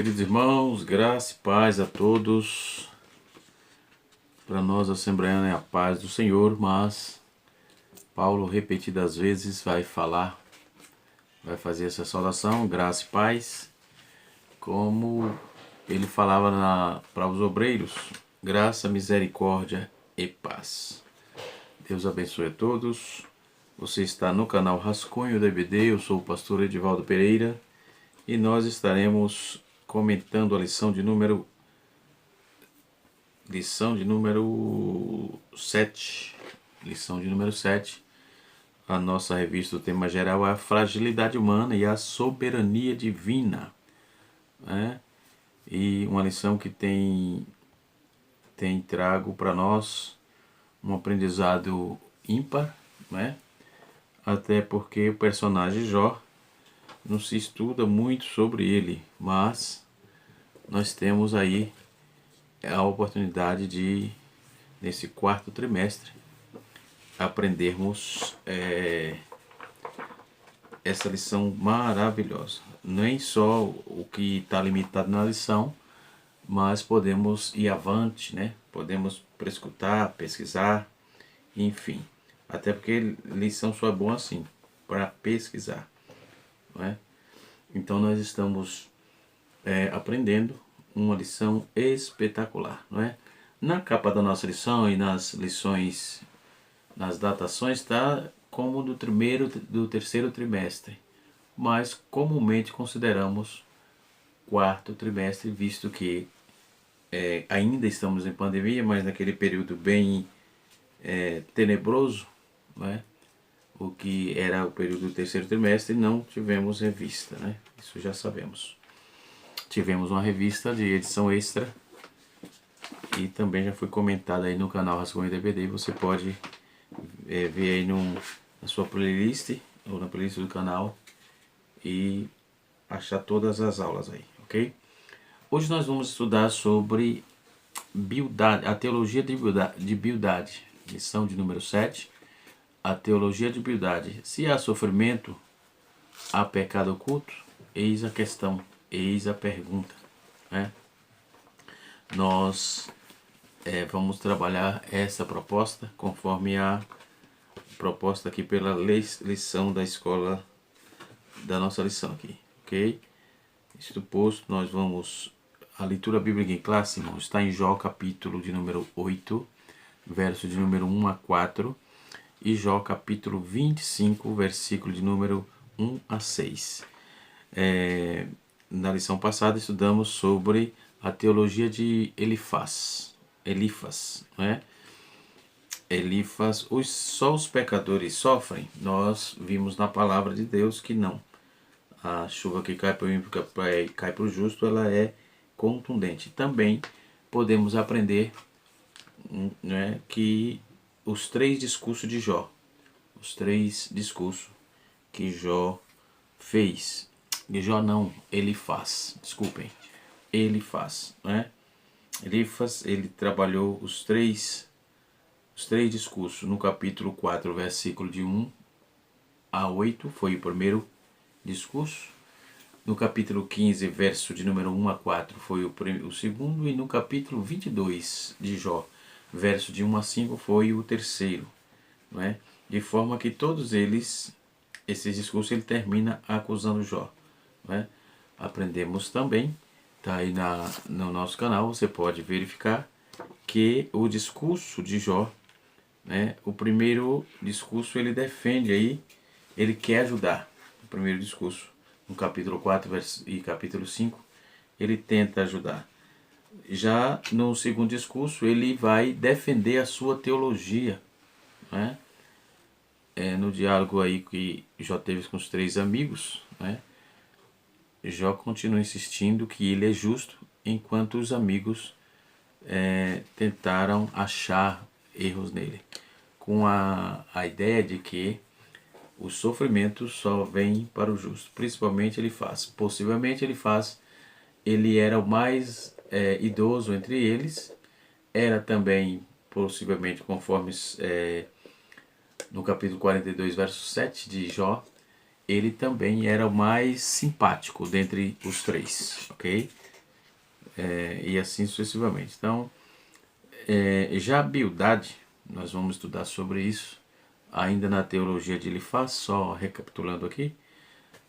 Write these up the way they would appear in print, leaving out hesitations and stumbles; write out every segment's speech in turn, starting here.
queridos irmãos, graça e paz a todos. Para nós, assembleanos, é a paz do Senhor, mas Paulo repetidas vezes vai fazer essa saudação, graça e paz, como ele falava para os obreiros, graça, misericórdia e paz. Deus abençoe a todos. Você está no canal Rascunho DVD, eu sou o pastor Edivaldo Pereira e nós estaremos comentando a lição de número 7. Lição de número 7. A nossa revista, o tema geral é a fragilidade humana e a soberania divina. Né? E uma lição que tem trago para nós um aprendizado ímpar, né? Até porque o personagem Jó não se estuda muito sobre ele, mas nós temos aí a oportunidade de, nesse quarto trimestre, aprendermos essa lição maravilhosa. Nem só o que está limitado na lição, mas podemos ir avante, né? Podemos prescutar, pesquisar, enfim. Até porque lição só é bom assim, para pesquisar. Não é? Então nós estamos aprendendo uma lição espetacular, não é? Na capa da nossa lição e nas lições, nas datações, está como do terceiro trimestre, mas comumente consideramos quarto trimestre, visto que ainda estamos em pandemia, mas naquele período bem tenebroso, não é? O que era o período do terceiro trimestre, não tivemos revista, né? Isso já sabemos. Tivemos uma revista de edição extra e também já foi comentada aí no canal Rascunho DVD. Você pode ver aí na sua playlist ou na playlist do canal e achar todas as aulas aí, ok? Hoje nós vamos estudar sobre Bildade, a teologia de Bildade, lição de número 7. A teologia de Bildade. Se há sofrimento, há pecado oculto? Eis a questão, eis a pergunta. Né? Nós vamos trabalhar essa proposta conforme a proposta aqui pela lição da escola, da nossa lição aqui, ok? Isto posto, nós vamos... A leitura bíblica em classe, irmãos, está em Jó, capítulo de número 8, verso de número 1 a 4, e Jó, capítulo 25, versículo de número 1 a 6. Na lição passada estudamos sobre a teologia de Elifaz, né? Elifaz, só os pecadores sofrem. Nós vimos na palavra de Deus que não. A chuva que cai para o ímpio, cai para o justo, ela é contundente. Também podemos aprender, né, que os 3 discursos de Jó, os 3 discursos que Jó fez, Jó não, Elifaz, desculpem, Elifaz, né? Elifaz, ele trabalhou os três discursos no capítulo 4, versículo de 1 a 8, foi o primeiro discurso. No capítulo 15, verso de número 1 a 4, foi o segundo. E no capítulo 22 de Jó, verso de 1 a 5, foi o terceiro. Não é? De forma que todos esses discursos, ele termina acusando Jó. Não é? Aprendemos também, está aí no nosso canal, você pode verificar, que o discurso de Jó, né, o primeiro discurso, ele defende aí, ele quer ajudar. O primeiro discurso, no capítulo 4 e capítulo 5, ele tenta ajudar. Já no segundo discurso, ele vai defender a sua teologia, né? No diálogo aí que Jó teve com os 3 amigos, né? Jó continua insistindo que ele é justo, enquanto os amigos tentaram achar erros nele, com a ideia de que o sofrimento só vem para o justo. Principalmente possivelmente ele era o mais idoso entre eles, era também, possivelmente, conforme no capítulo 42, verso 7 de Jó, ele também era o mais simpático dentre os 3, ok? e assim sucessivamente. Então, já a Bildade, nós vamos estudar sobre isso, ainda na teologia de Elifaz, só recapitulando aqui,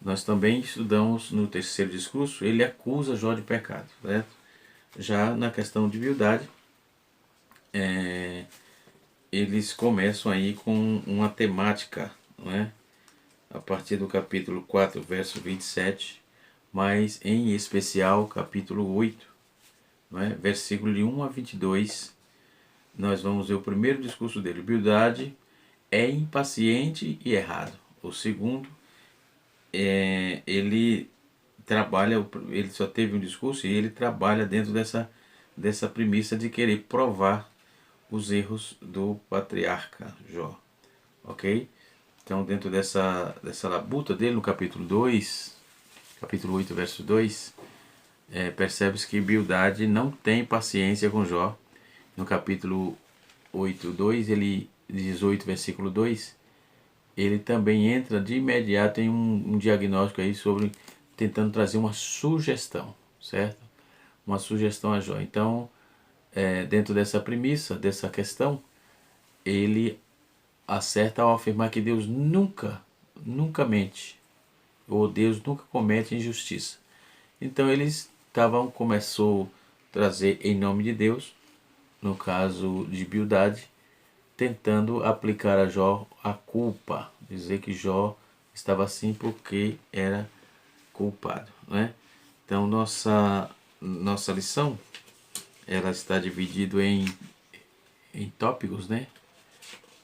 nós também estudamos no terceiro discurso, ele acusa Jó de pecado, certo? Já na questão de Bildade, eles começam aí com uma temática, não é? A partir do capítulo 4, verso 27, mas em especial capítulo 8, não é? Versículo de 1 a 22, nós vamos ver o primeiro discurso dele. Bildade é impaciente e errado. O segundo, ele trabalha, ele só teve um discurso e ele trabalha dentro dessa premissa de querer provar os erros do patriarca Jó, ok? Então, dentro dessa labuta dele, no capítulo 2, capítulo 8, verso 2, percebe-se que Bildade não tem paciência com Jó. No capítulo 8, 2, 18, versículo 2, ele também entra de imediato em um diagnóstico aí sobre tentando trazer uma sugestão, certo? Uma sugestão a Jó. Então, dentro dessa premissa, dessa questão, ele acerta ao afirmar que Deus nunca mente, ou Deus nunca comete injustiça. Então eles começou a trazer em nome de Deus, no caso de Bildade, tentando aplicar a Jó a culpa, dizer que Jó estava assim porque era culpado, né? Então nossa lição, ela está dividida em tópicos, né?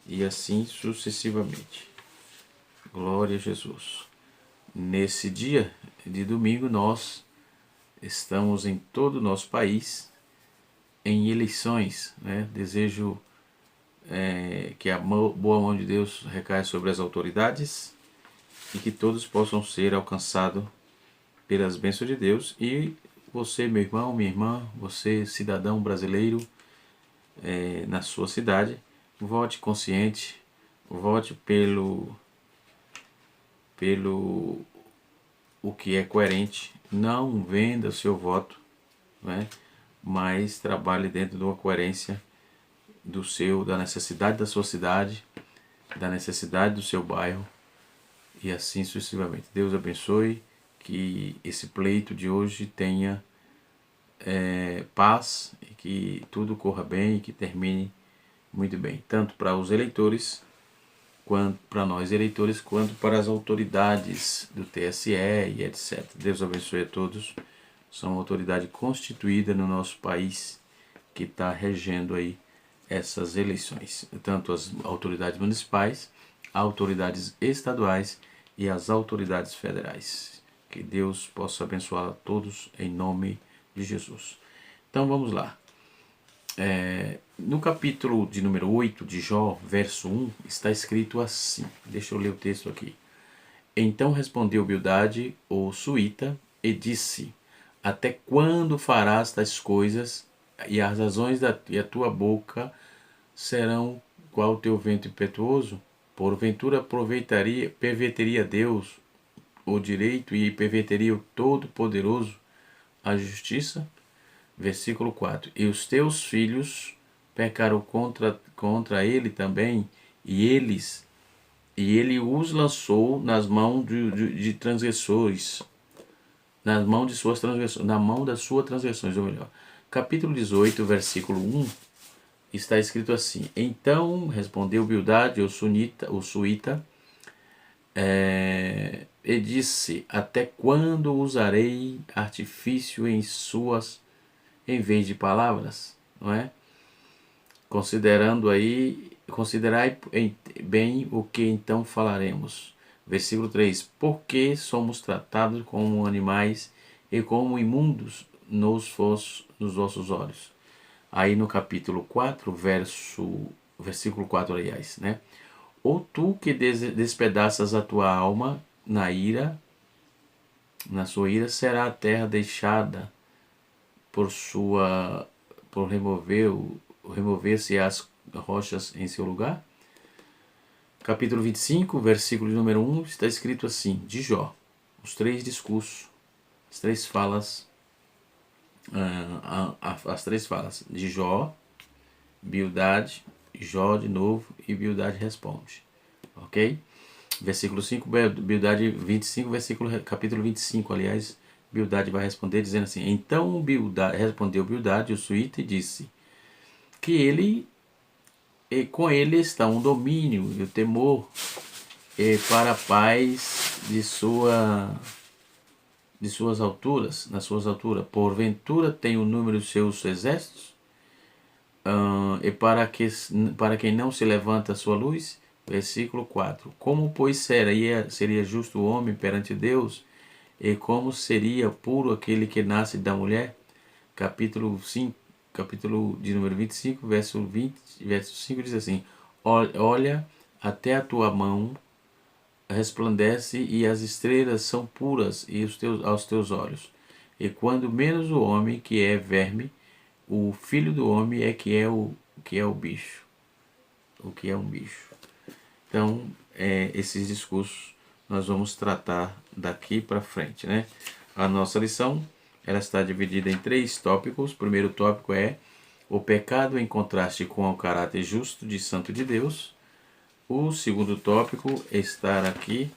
E assim sucessivamente. Glória a Jesus. Nesse dia de domingo nós estamos em todo o nosso país em eleições, né? Desejo que a boa mão de Deus recaia sobre as autoridades e que todos possam ser alcançados pelas bênçãos de Deus. E você, meu irmão, minha irmã, você, cidadão brasileiro, na sua cidade, vote consciente, vote pelo o que é coerente, não venda o seu voto, né? Mas trabalhe dentro de uma coerência da necessidade da sua cidade, da necessidade do seu bairro e assim sucessivamente. Deus abençoe, que esse pleito de hoje tenha paz e que tudo corra bem e que termine muito bem, tanto para os eleitores, quanto para nós eleitores, quanto para as autoridades do TSE e etc. Deus abençoe a todos. São uma autoridade constituída no nosso país que está regendo aí essas eleições, tanto as autoridades municipais, autoridades estaduais e as autoridades federais. Que Deus possa abençoar a todos em nome de Jesus. Então vamos lá. No capítulo de número 8 de Jó, verso 1, está escrito assim. Deixa eu ler o texto aqui. Então respondeu Bildade, o suíta, e disse: Até quando farás tais coisas, e as razões e a tua boca serão qual o teu vento impetuoso? Porventura perverteria Deus o direito e perverteria o Todo-Poderoso a justiça? Versículo 4. E os teus filhos pecaram contra ele também, e ele os lançou nas mãos de transgressores, nas mãos de suas transgressões, na mão das suas transgressões, ou melhor. Capítulo 18, versículo 1, está escrito assim: Então respondeu Bildade, o suíta, e disse: Até quando usarei artifício em vez de palavras? Não é? Considerai bem o que então falaremos. Versículo 3: Porque somos tratados como animais e como imundos nos vossos olhos. Aí no capítulo 4, versículo 4, aliás, né? Ou tu que despedaças a tua alma na sua ira, será a terra deixada por remover-se as rochas em seu lugar? Capítulo 25, versículo número 1, está escrito assim, de Jó, os três discursos, as três falas as três falas de Jó, Bildade, Jó de novo e Bildade responde. Ok? Versículo 5, Bildade 25, capítulo 25, aliás, Bildade vai responder dizendo assim: Então Bildade, respondeu Bildade, o suíta, e disse que com ele está um domínio e o temor para a paz de suas alturas, nas suas alturas. Porventura tem o número de seus exércitos, e para quem não se levanta a sua luz. Versículo 4. Como, pois, seria justo o homem perante Deus, e como seria puro aquele que nasce da mulher? Capítulo 5, capítulo de número 25, verso 5 diz assim: Olha, até a tua mão resplandece e as estrelas são puras aos teus olhos. E quando menos o homem, que é verme, o filho do homem que é o bicho. O que é um bicho. Então, esses discursos nós vamos tratar daqui para frente, né? A nossa lição, ela está dividida em 3 tópicos. O primeiro tópico é o pecado em contraste com o caráter justo de santo de Deus. O segundo tópico está aqui,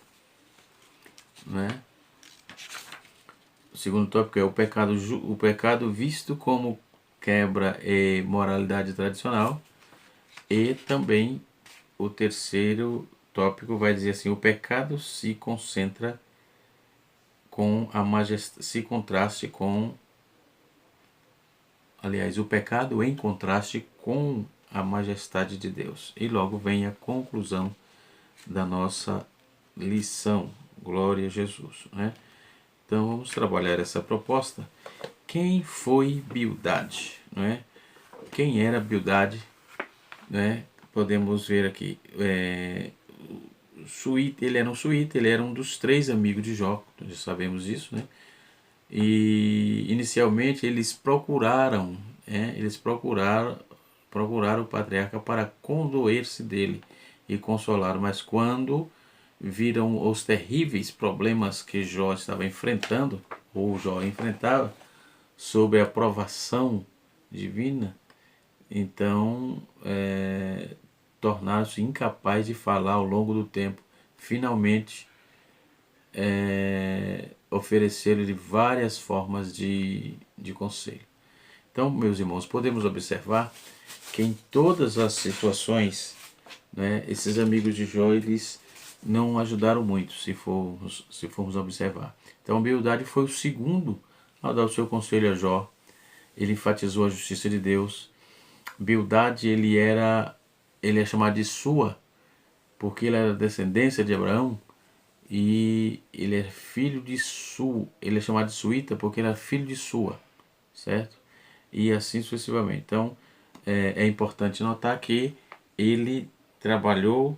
né? O segundo tópico é o pecado visto como quebra e moralidade tradicional. E também o terceiro tópico vai dizer assim: o pecado se concentra com a majestade, se contraste com, aliás, o pecado em contraste com a majestade de Deus. E logo vem a conclusão da nossa lição. Glória a Jesus, né? Então vamos trabalhar essa proposta. Quem foi Bildade, não é? Quem era Bildade, né? Podemos ver aqui. Ele era um suíta, ele era um dos 3 amigos de Jó, nós sabemos disso, né? E inicialmente eles procuraram o patriarca para condoer-se dele e consolá-lo, mas quando viram os terríveis problemas que Jó estava enfrentando, ou Jó enfrentava, sob a provação divina, então tornaram-se incapazes de falar ao longo do tempo. Finalmente ofereceram-lhe várias formas de conselho. Então, meus irmãos, podemos observar que em todas as situações, né, esses amigos de Jó, eles não ajudaram muito, se formos observar. Então, Bildade foi o segundo a dar o seu conselho a Jó. Ele enfatizou a justiça de Deus. Bildade, ele é chamado de Sua, porque ele era descendência de Abraão, e ele é filho de Su, ele é chamado de Suíta porque ele é filho de Sua, certo? E assim sucessivamente. Então, é importante notar que ele trabalhou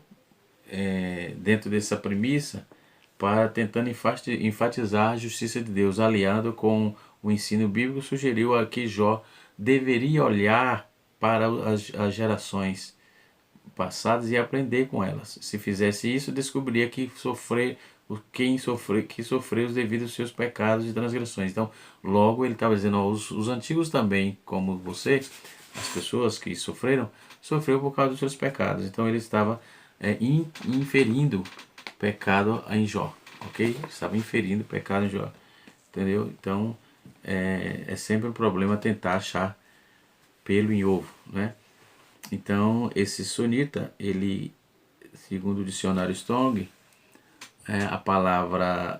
dentro dessa premissa para tentando enfatizar a justiça de Deus, aliado com o ensino bíblico, sugeriu a que Jó deveria olhar para as gerações passadas e aprender com elas. Se fizesse isso, descobriria que sofreu os devidos aos seus pecados e transgressões. Então, logo ele estava dizendo, os antigos também, como você, as pessoas que sofreu por causa dos seus pecados. Então ele estava inferindo pecado em Jó, ok? Estava inferindo pecado em Jó, entendeu? Então é sempre um problema tentar achar pelo em ovo, né? Então esse sunita, ele, segundo o dicionário Strong,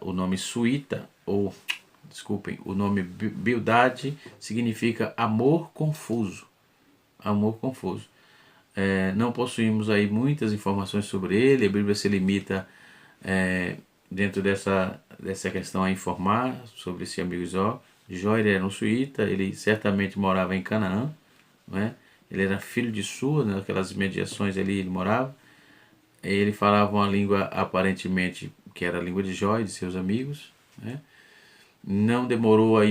o nome suíta, ou desculpem, o nome Bildade significa amor confuso. Amor confuso. Não possuímos aí muitas informações sobre ele, a Bíblia se limita dentro dessa questão a informar sobre esse amigo Jó. Jó, ele era um suíta, ele certamente morava em Canaã, né? Ele era filho de Sua, naquelas mediações ali ele morava. Ele falava uma língua aparentemente que era a língua de Jó e de seus amigos, né? Não demorou a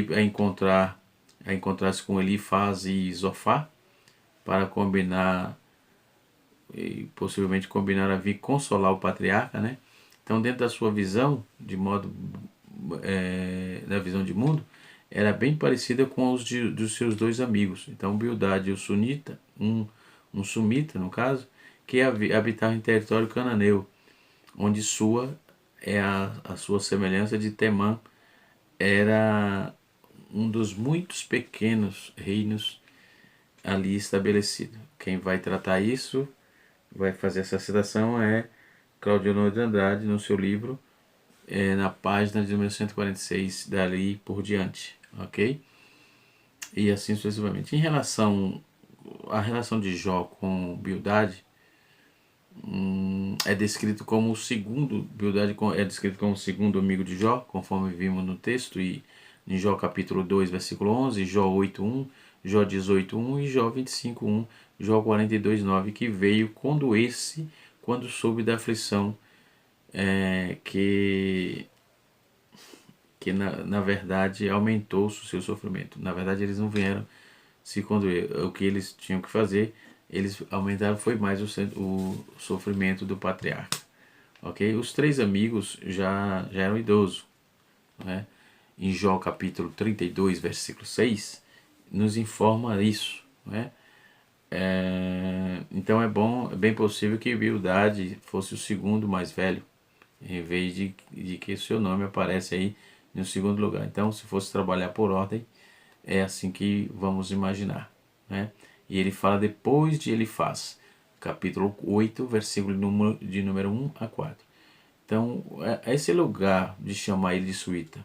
encontrar-se com Elifaz e Zofar para combinar e possivelmente combinar a vir consolar o patriarca, né? Então, dentro da sua visão, da visão de mundo, era bem parecida com os dos seus dois amigos. Então, Bildade, o sunita, um sumita, no caso, que habitava em território cananeu, onde Sua é a sua semelhança de Temã, era um dos muitos pequenos reinos ali estabelecido. Quem vai tratar isso, vai fazer essa citação é Claudionor de Andrade, no seu livro, na página de número 146, dali por diante, ok? E assim sucessivamente. Em relação à relação de Jó com Bildade, é descrito como o segundo, Bildade é descrito como o segundo amigo de Jó, conforme vimos no texto, e em Jó capítulo 2, versículo 11, Jó 8:1, Jó 18:1 e Jó 25:1, Jó 42:9, que veio quando soube da aflição que na verdade aumentou o seu sofrimento. Na verdade eles não vieram se condoer. O que eles tinham que fazer, eles aumentaram foi mais o sofrimento do patriarca. Ok? Os três amigos já eram idosos. Né? Em Jó capítulo 32, versículo 6, nos informa isso. Né? Então é bem possível que Bildade fosse o segundo mais velho, em vez de que o seu nome aparece aí no segundo lugar. Então, se fosse trabalhar por ordem, é assim que vamos imaginar. Né? E ele fala depois de Elifaz, capítulo 8, versículo de número 1 a 4. Então, esse lugar de chamar ele de Suíta,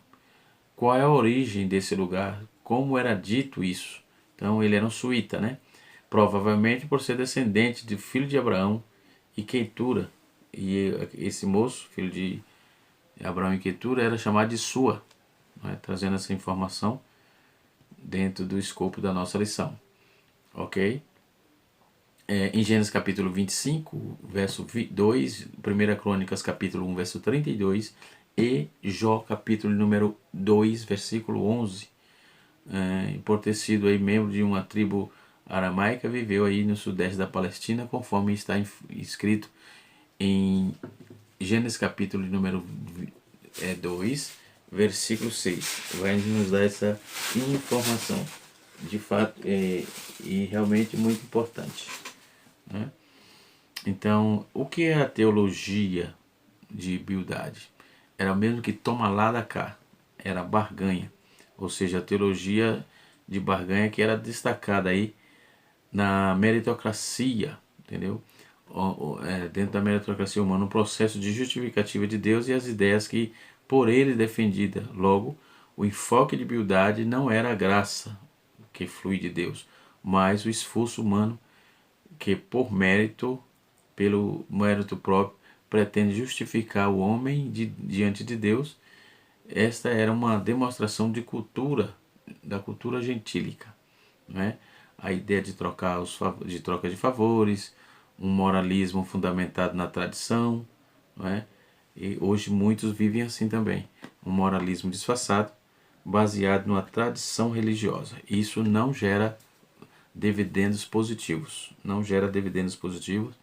qual é a origem desse lugar? Como era dito isso? Então, ele era um Suíta, né? Provavelmente por ser descendente de filho de Abraão e Queitura. E esse moço, filho de Abraão e Queitura, era chamado de Sua, né? Trazendo essa informação dentro do escopo da nossa lição. Ok? Em Gênesis capítulo 25, verso 2, 1 Crônicas capítulo 1, verso 32 e Jó capítulo número 2, versículo 11. Por ter sido aí membro de uma tribo aramaica, viveu aí no sudeste da Palestina, conforme está escrito em Gênesis capítulo número 2, versículo 6. Vai nos dar essa informação, de fato, e realmente muito importante. Né? Então, o que é a teologia de Bildade? Era o mesmo que toma lá da cá, era barganha, ou seja, a teologia de barganha que era destacada aí na meritocracia, entendeu? Dentro da meritocracia humana, um processo de justificativa de Deus e as ideias que por ele defendida. Logo, o enfoque de Bildade não era a graça que flui de Deus, mas o esforço humano que por mérito, pelo mérito próprio, pretende justificar o homem diante de Deus. Esta era uma demonstração da cultura gentílica, né? A ideia de troca de favores, um moralismo fundamentado na tradição, né? E hoje muitos vivem assim também, um moralismo disfarçado, baseado numa tradição religiosa. Isso não gera dividendos positivos, não gera dividendos positivos.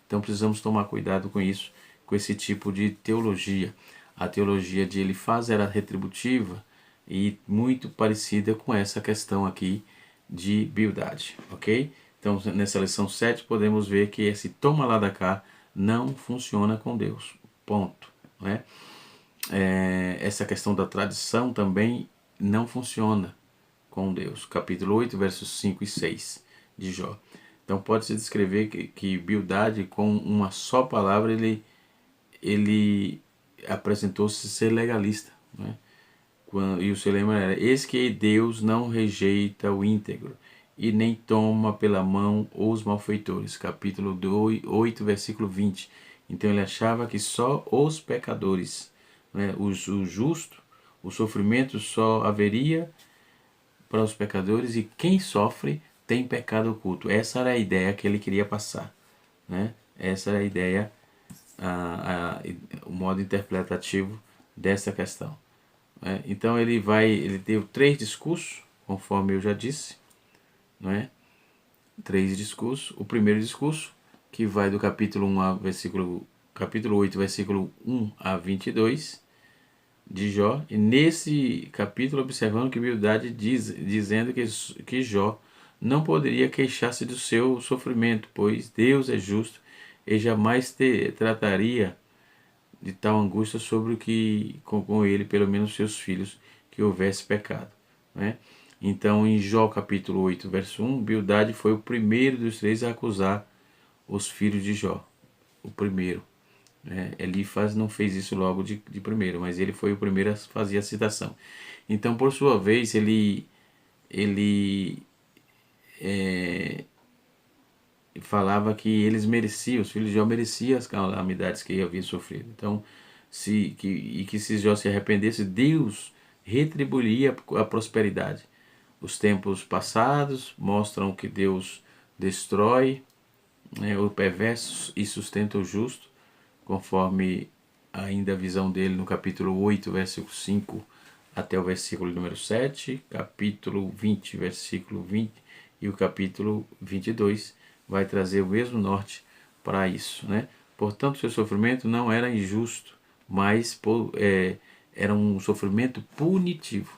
Então precisamos tomar cuidado com isso, com esse tipo de teologia. A teologia de Elifaz era retributiva e muito parecida com essa questão aqui de Bildade, ok? Então nessa lição 7 podemos ver que esse toma lá da cá não funciona com Deus, ponto. Né? Essa questão da tradição também não funciona com Deus. Capítulo 8, versos 5 e 6 de Jó. Então pode-se descrever que Bildade, com uma só palavra, ele apresentou-se ser legalista. Né? E o seu lema era: eis que Deus não rejeita o íntegro, e nem toma pela mão os malfeitores. Capítulo 8, versículo 20. Então ele achava que só os pecadores, né, o justo, o sofrimento só haveria para os pecadores, e quem sofre tem pecado oculto. Essa era a ideia que ele queria passar. Né? Essa era a ideia, o modo interpretativo dessa questão. Então ele deu 3 discursos, conforme eu já disse, não é? 3 discursos. O primeiro discurso, que vai do capítulo 8, versículo 1 a 22, de Jó, e nesse capítulo observando que Bildade dizendo que Jó não poderia queixar-se do seu sofrimento, pois Deus é justo e jamais trataria de tal angústia sobre o que com ele, pelo menos seus filhos, que houvesse pecado, né? Então, em Jó capítulo 8, verso 1, Bildade foi o primeiro dos três a acusar os filhos de Jó, o primeiro. Elifaz não fez isso logo de primeiro, mas ele foi o primeiro a fazer a citação. Então, por sua vez, ele falava que eles mereciam, os filhos de Jó mereciam as calamidades que haviam sofrido. Então, que se Jó se arrependesse, Deus retribuiria a prosperidade. Os tempos passados mostram que Deus destrói, né, o perverso e sustenta o justo, conforme ainda a visão dele no capítulo 8, versículo 5 até o versículo número 7, capítulo 20, versículo 20 e o capítulo 22 vai trazer o mesmo norte para isso, né? Portanto, seu sofrimento não era injusto, mas era um sofrimento punitivo,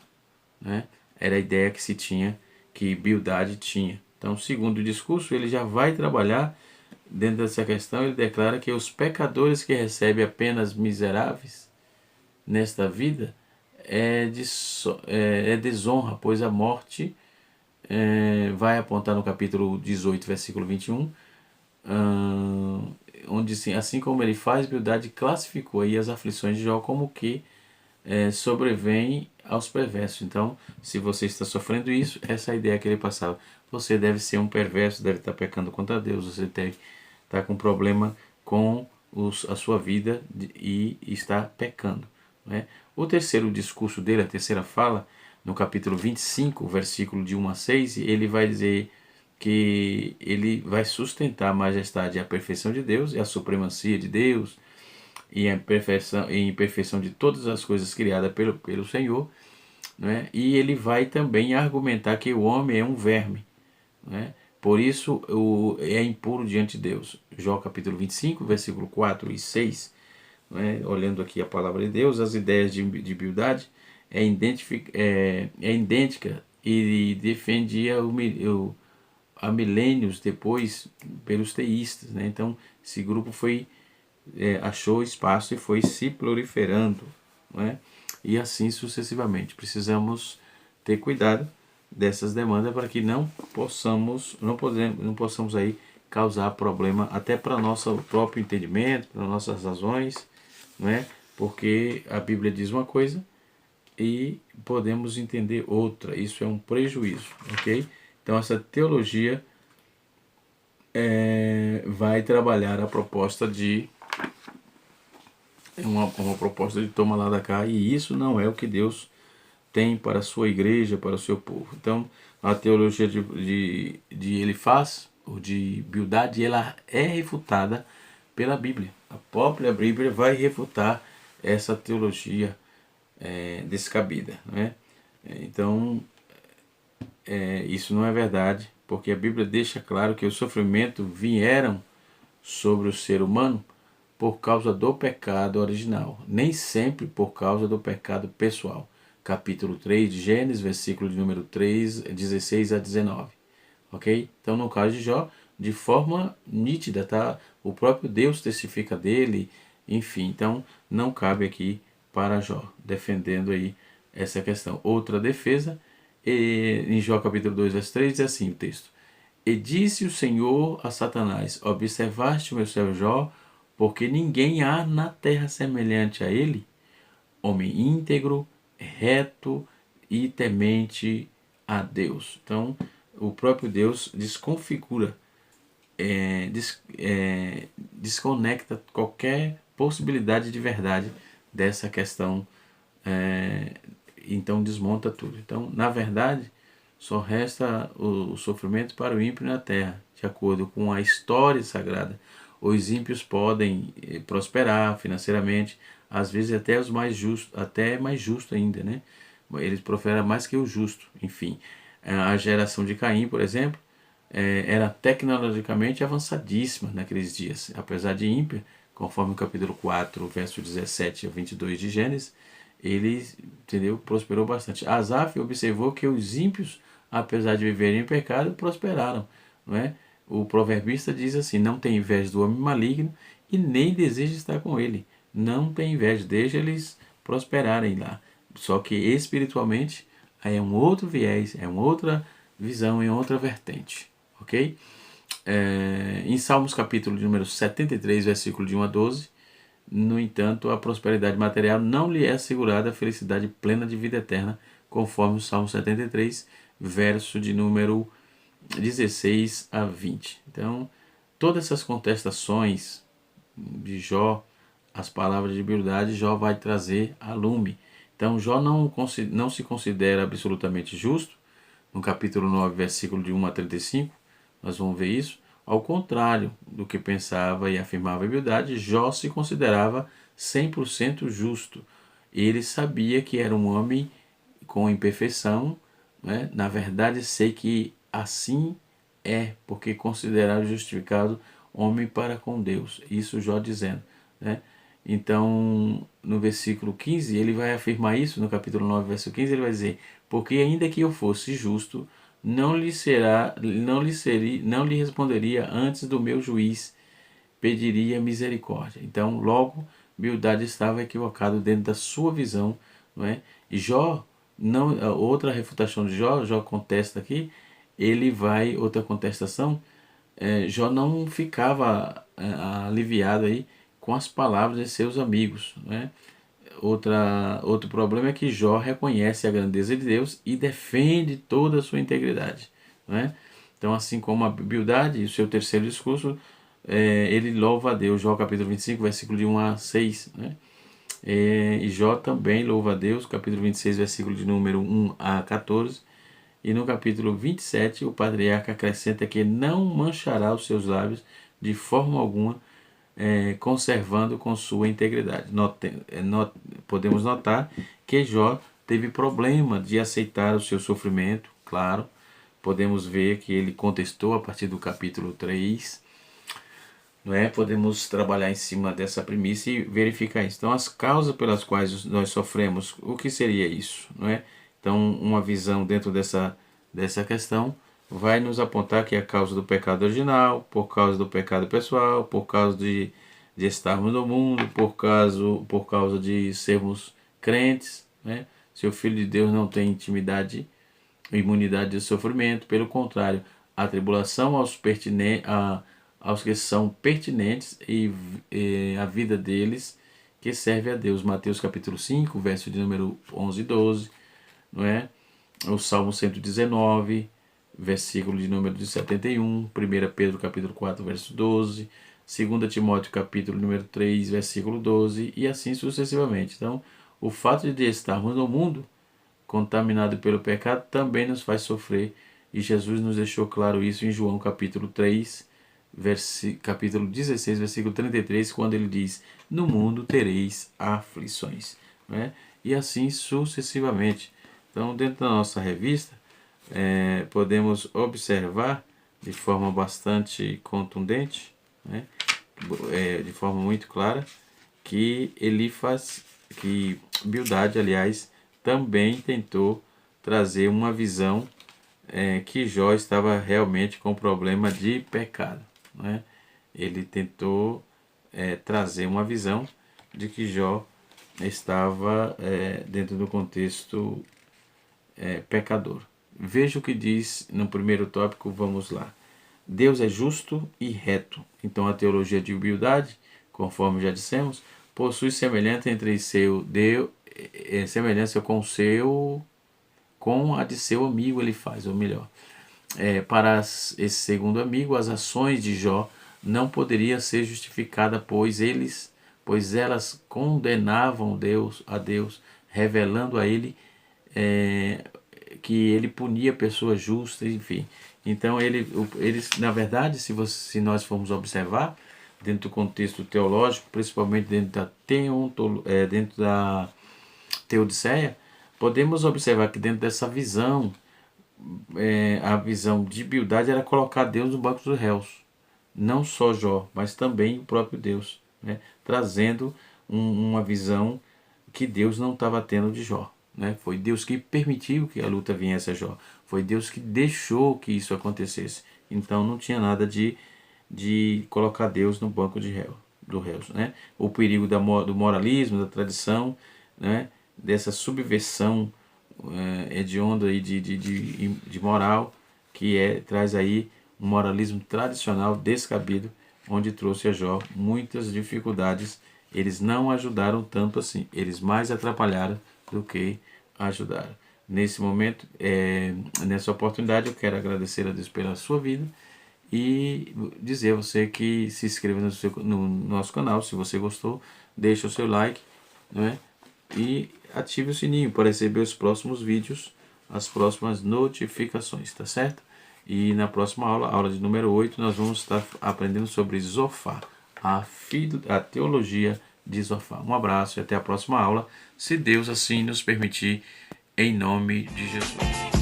né? Era a ideia que se tinha, que Bildade tinha. Então, segundo o discurso, ele já vai trabalhar dentro dessa questão. Ele declara que os pecadores que recebem apenas miseráveis nesta vida é desonra, pois a morte vai apontar no capítulo 18, versículo 21, onde assim como ele faz, Bildade classificou aí as aflições de Jó como que sobrevêm aos perversos. Então, se você está sofrendo isso, essa é a ideia que ele passava. Você deve ser um perverso, deve estar pecando contra Deus, você deve estar com problema com a sua vida e está pecando, né? O terceiro discurso dele, a terceira fala, no capítulo 25, versículo de 1 a 6, ele vai dizer que ele vai sustentar a majestade e a perfeição de Deus, e a supremacia de Deus, e a imperfeição de todas as coisas criadas pelo Senhor, né? E ele vai também argumentar que o homem é um verme, né? Por isso é impuro diante de Deus. Jó capítulo 25, versículo 4 e 6, né? Olhando aqui a palavra de Deus, as ideias de Bildade é idêntica e defendia há milênios depois pelos teístas, né? Então esse grupo achou espaço e foi se proliferando, né? E assim sucessivamente. Precisamos ter cuidado dessas demandas para que não possamos aí causar problema até para nosso próprio entendimento, para nossas razões, né? Porque a Bíblia diz uma coisa e podemos entender outra. Isso é um prejuízo, ok? Então essa teologia vai trabalhar a proposta de uma proposta de toma lá da cá, e isso não é o que Deus tem para a sua igreja, para o seu povo. Então a teologia de Elifaz, ou de Bildade, ela é refutada pela Bíblia. A própria Bíblia vai refutar essa teologia descabida, né? Então isso não é verdade, porque a Bíblia deixa claro que o sofrimento vieram sobre o ser humano por causa do pecado original, nem sempre por causa do pecado pessoal. Capítulo 3 de Gênesis, versículo de número 3, 16 a 19. Ok? Então, no caso de Jó, de forma nítida, tá? O próprio Deus testifica dele, enfim. Então, não cabe aqui para Jó, defendendo aí essa questão. Outra defesa, em Jó capítulo 2, verso 3, diz assim o texto: E disse o Senhor a Satanás: Observaste o meu servo Jó, porque ninguém há na terra semelhante a ele, homem íntegro, reto e temente a Deus. Então, o próprio Deus desconfigura, desconecta qualquer possibilidade de verdade dessa questão, então desmonta tudo. Então, na verdade, só resta o sofrimento para o ímpio na terra, de acordo com a história sagrada. Os ímpios podem prosperar financeiramente, às vezes até os mais justos, até mais justo ainda, né? Eles prosperam mais que o justo. Enfim, a geração de Caim, por exemplo, era tecnologicamente avançadíssima naqueles dias, apesar de ímpia, conforme o capítulo 4, verso 17 a 22 de Gênesis, ele, entendeu, prosperou bastante. Asaf observou que os ímpios, apesar de viverem em pecado, prosperaram, não é? O proverbista diz assim: não tem inveja do homem maligno e nem deseja estar com ele. Não tem inveja, deixa eles prosperarem lá. Só que espiritualmente aí é um outro viés, é uma outra visão, é outra vertente, ok? Em Salmos capítulo de número 73, versículo de 1 a 12, no entanto, a prosperidade material não lhe é assegurada a felicidade plena de vida eterna, conforme o Salmo 73, verso de número 16 a 20. Então, todas essas contestações de Jó, as palavras de humildade, Jó vai trazer a lume. Então, Jó não se considera absolutamente justo. No capítulo 9, versículo de 1 a 35, nós vamos ver isso. Ao contrário do que pensava e afirmava a humildade, Jó se considerava 100% justo. Ele sabia que era um homem com imperfeição, né? Na verdade, sei que assim é, porque considerado justificado homem para com Deus. Isso Jó dizendo, né? Então, no versículo 15, ele vai afirmar isso, no capítulo 9, versículo 15, ele vai dizer: porque ainda que eu fosse justo, não lhe responderia antes do meu juiz, pediria misericórdia. Então, logo, Bildade estava equivocado dentro da sua visão, não é? E Jó, não, outra refutação de Jó, Jó contesta aqui, outra contestação, Jó não ficava aliviado aí com as palavras de seus amigos, né? Outro problema é que Jó reconhece a grandeza de Deus e defende toda a sua integridade, né? Então, assim como a Bildade, o seu terceiro discurso, ele louva a Deus, Jó capítulo 25, versículo de 1 a 6, né? E Jó também louva a Deus, capítulo 26, versículo de número 1 a 14. E no capítulo 27, o patriarca acrescenta que não manchará os seus lábios de forma alguma, conservando com sua integridade. Podemos notar que Jó teve problema de aceitar o seu sofrimento, claro. Podemos ver que ele contestou a partir do capítulo 3. Não é? Podemos trabalhar em cima dessa premissa e verificar isso. Então, as causas pelas quais nós sofremos, o que seria isso? Não é? Então, uma visão dentro dessa questão vai nos apontar que é a causa do pecado original, por causa do pecado pessoal, por causa de estarmos no mundo, por causa de sermos crentes, né? Se o Filho de Deus não tem intimidade, imunidade de sofrimento, pelo contrário, a tribulação aos que são pertinentes e a vida deles que serve a Deus. Mateus capítulo 5, verso de número 11 e 12, não é? O Salmo 119, versículo de número de 71, 1 Pedro capítulo 4, verso 12, 2 Timóteo capítulo número 3, versículo 12, e assim sucessivamente. Então, o fato de estarmos no mundo contaminado pelo pecado também nos faz sofrer, e Jesus nos deixou claro isso em João capítulo 3, capítulo 16, versículo 33, quando ele diz: no mundo tereis aflições, né? E assim sucessivamente. Então, dentro da nossa revista, podemos observar de forma bastante contundente, né? De forma muito clara, que Bildade, aliás, também tentou trazer uma visão que Jó estava realmente com problema de pecado, né? Ele tentou trazer uma visão de que Jó estava dentro do contexto pecador. Veja o que diz no primeiro tópico, vamos lá. Deus é justo e reto. Então a teologia de humildade, conforme já dissemos, possui semelhança entre seu Deus, semelhança com a de seu amigo ele faz, ou melhor. Para esse segundo amigo, as ações de Jó não poderiam ser justificadas, pois elas condenavam a Deus, revelando a ele que ele punia pessoas justas, enfim. Então, eles, na verdade, se nós formos observar, dentro do contexto teológico, principalmente dentro da Teodiceia, podemos observar que dentro dessa visão, a visão de Bildade era colocar Deus no banco dos réus. Não só Jó, mas também o próprio Deus, né? Trazendo uma visão que Deus não estava tendo de Jó. Né? Foi Deus que permitiu que a luta viesse a Jó. Foi Deus que deixou que isso acontecesse. Então não tinha nada de colocar Deus no banco do réus. Né? O perigo do moralismo, da tradição, né? Dessa subversão hedionda aí de moral, que traz aí um moralismo tradicional descabido, onde trouxe a Jó muitas dificuldades. Eles não ajudaram tanto assim, eles mais atrapalharam do que ajudaram. Nesse momento, nessa oportunidade, eu quero agradecer a Deus pela sua vida e dizer a você que se inscreva no nosso canal, se você gostou, deixa o seu like, né? E ative o sininho para receber os próximos vídeos, as próximas notificações, tá certo? E na próxima aula, aula de número 8, nós vamos estar aprendendo sobre Zofar, a teologia de Zofar. Um abraço e até a próxima aula, se Deus assim nos permitir, em nome de Jesus.